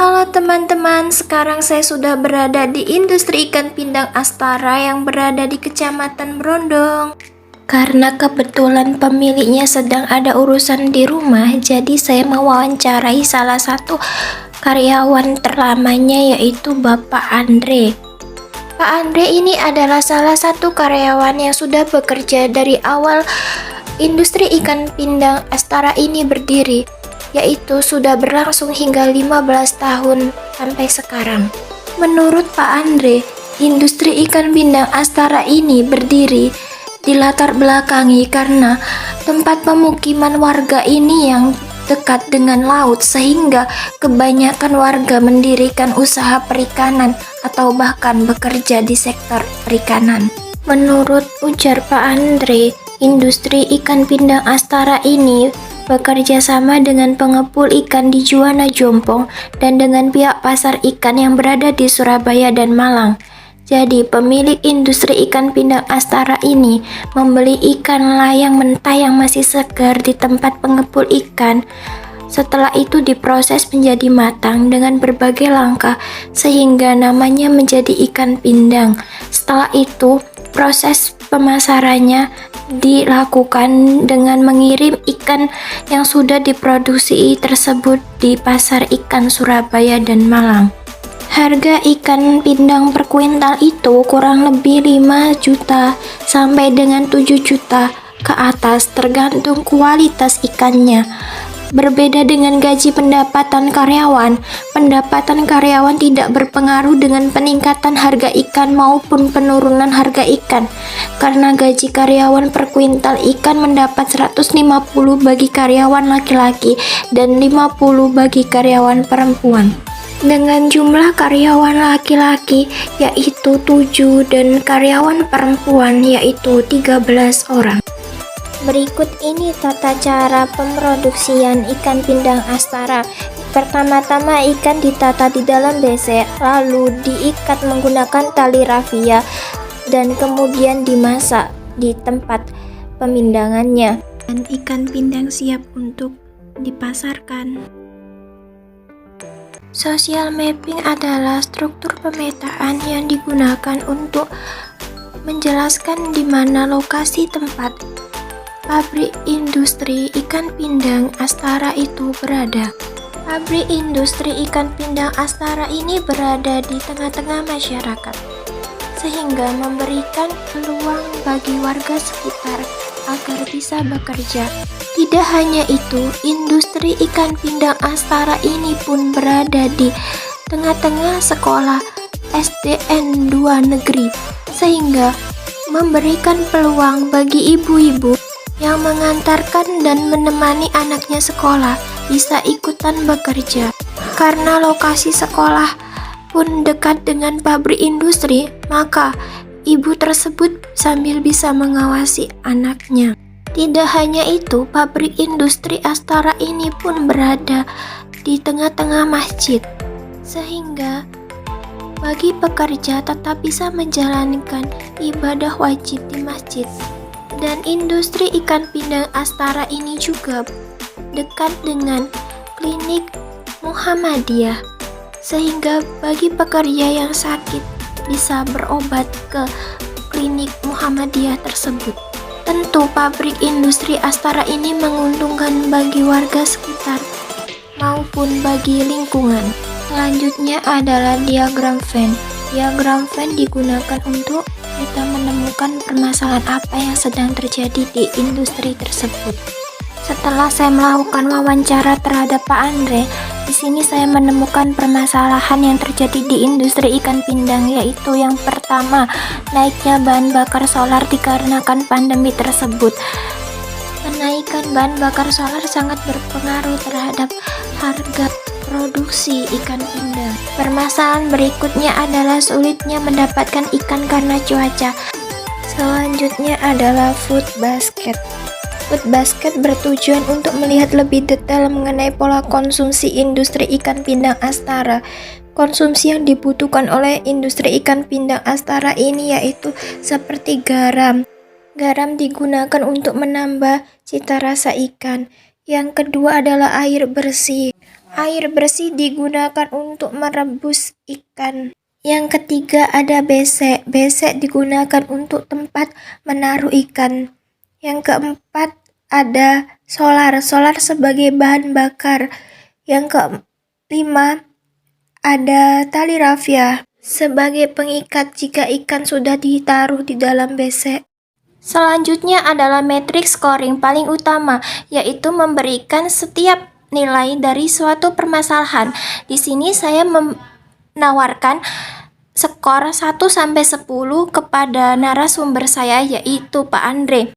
Halo teman-teman, sekarang saya sudah berada di industri ikan pindang Astara yang berada di Kecamatan Brondong. Karena kebetulan pemiliknya sedang ada urusan di rumah, jadi saya mewawancarai salah satu karyawan terlamanya, yaitu Bapak Andre. Pak Andre ini adalah salah satu karyawan yang sudah bekerja dari awal industri ikan pindang Astara ini berdiri, yaitu sudah berlangsung hingga 15 tahun sampai sekarang. Menurut Pak Andre, industri ikan pindang Astara ini berdiri di latar belakangi karena tempat pemukiman warga ini yang dekat dengan laut, sehingga kebanyakan warga mendirikan usaha perikanan atau bahkan bekerja di sektor perikanan. Menurut ujar Pak Andre, industri ikan pindang Astara ini bekerja sama dengan pengepul ikan di Juwana Jompong dan dengan pihak pasar ikan yang berada di Surabaya dan Malang. Jadi pemilik industri ikan pindang Astara ini membeli ikan layang mentah yang masih segar di tempat pengepul ikan. Setelah itu diproses menjadi matang dengan berbagai langkah sehingga namanya menjadi ikan pindang. Setelah itu proses pemasarannya dilakukan dengan mengirim ikan yang sudah diproduksi tersebut di pasar ikan Surabaya dan Malang. Harga ikan pindang per kuintal itu kurang lebih 5 juta sampai dengan 7 juta ke atas tergantung kualitas ikannya. Berbeda dengan gaji pendapatan karyawan tidak berpengaruh dengan peningkatan harga ikan maupun penurunan harga ikan. Karena gaji karyawan per kuintal ikan mendapat 150 bagi karyawan laki-laki dan 50 bagi karyawan perempuan. Dengan jumlah karyawan laki-laki yaitu 7 dan karyawan perempuan yaitu 13 orang. Berikut ini tata cara pemroduksian ikan pindang Astara. Pertama-tama ikan ditata di dalam besek, lalu diikat menggunakan tali rafia dan kemudian dimasak di tempat pemindangannya. Dan ikan pindang siap untuk dipasarkan. Social mapping adalah struktur pemetaan yang digunakan untuk menjelaskan di mana lokasi tempat pabrik industri ikan pindang Astara itu berada. Pabrik industri ikan pindang Astara ini berada di tengah-tengah masyarakat, sehingga memberikan peluang bagi warga sekitar agar bisa bekerja. Tidak hanya itu, industri ikan pindang Astara ini pun berada di tengah-tengah sekolah SDN 2 negeri, sehingga memberikan peluang bagi ibu-ibu yang mengantarkan dan menemani anaknya sekolah bisa ikutan bekerja. Karena lokasi sekolah pun dekat dengan pabrik industri, maka ibu tersebut sambil bisa mengawasi anaknya. Tidak hanya itu, pabrik industri Astara ini pun berada di tengah-tengah masjid, sehingga bagi pekerja tetap bisa menjalankan ibadah wajib di masjid. Dan industri ikan pindang Astara ini juga dekat dengan klinik Muhammadiyah, sehingga bagi pekerja yang sakit bisa berobat ke klinik Muhammadiyah tersebut. Tentu pabrik industri Astara ini menguntungkan bagi warga sekitar maupun bagi lingkungan. Selanjutnya adalah diagram Venn. Diagram Venn digunakan untuk kita menemukan permasalahan apa yang sedang terjadi di industri tersebut. Setelah saya melakukan wawancara terhadap Pak Andre, di sini saya menemukan permasalahan yang terjadi di industri ikan pindang, yaitu yang pertama, naiknya bahan bakar solar dikarenakan pandemi tersebut. Kenaikan bahan bakar solar sangat berpengaruh terhadap harga produksi ikan pindang. Permasalahan berikutnya adalah sulitnya mendapatkan ikan karena cuaca. Selanjutnya adalah food basket. Food basket bertujuan untuk melihat lebih detail mengenai pola konsumsi industri ikan pindang Astara. Konsumsi yang dibutuhkan oleh industri ikan pindang Astara ini yaitu seperti garam. Garam digunakan untuk menambah cita rasa ikan. Yang kedua adalah air bersih. Air bersih digunakan untuk merebus ikan. Yang ketiga ada besek. Besek digunakan untuk tempat menaruh ikan. Yang keempat ada solar. Solar sebagai bahan bakar. Yang kelima ada tali rafia sebagai pengikat jika ikan sudah ditaruh di dalam besek. Selanjutnya adalah metrik scoring paling utama, yaitu memberikan setiap nilai dari suatu permasalahan. Di sini saya menawarkan skor 1-10 kepada narasumber saya, yaitu Pak Andre.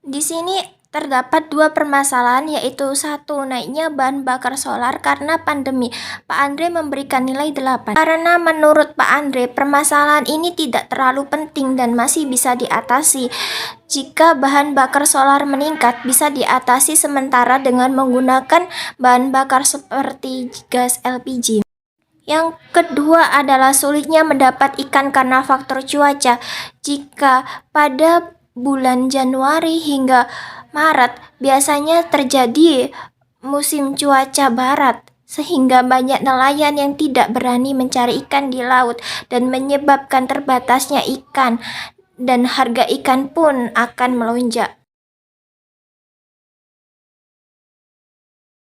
Di sini terdapat 2 permasalahan, yaitu 1. Naiknya bahan bakar solar karena pandemi. Pak Andre memberikan nilai 8. Karena menurut Pak Andre, permasalahan ini tidak terlalu penting dan masih bisa diatasi. Jika bahan bakar solar meningkat, bisa diatasi sementara dengan menggunakan bahan bakar seperti gas LPG. Yang kedua adalah sulitnya mendapat ikan karena faktor cuaca. Jika pada bulan Januari hingga Maret biasanya terjadi musim cuaca barat, sehingga banyak nelayan yang tidak berani mencari ikan di laut dan menyebabkan terbatasnya ikan, dan harga ikan pun akan melonjak.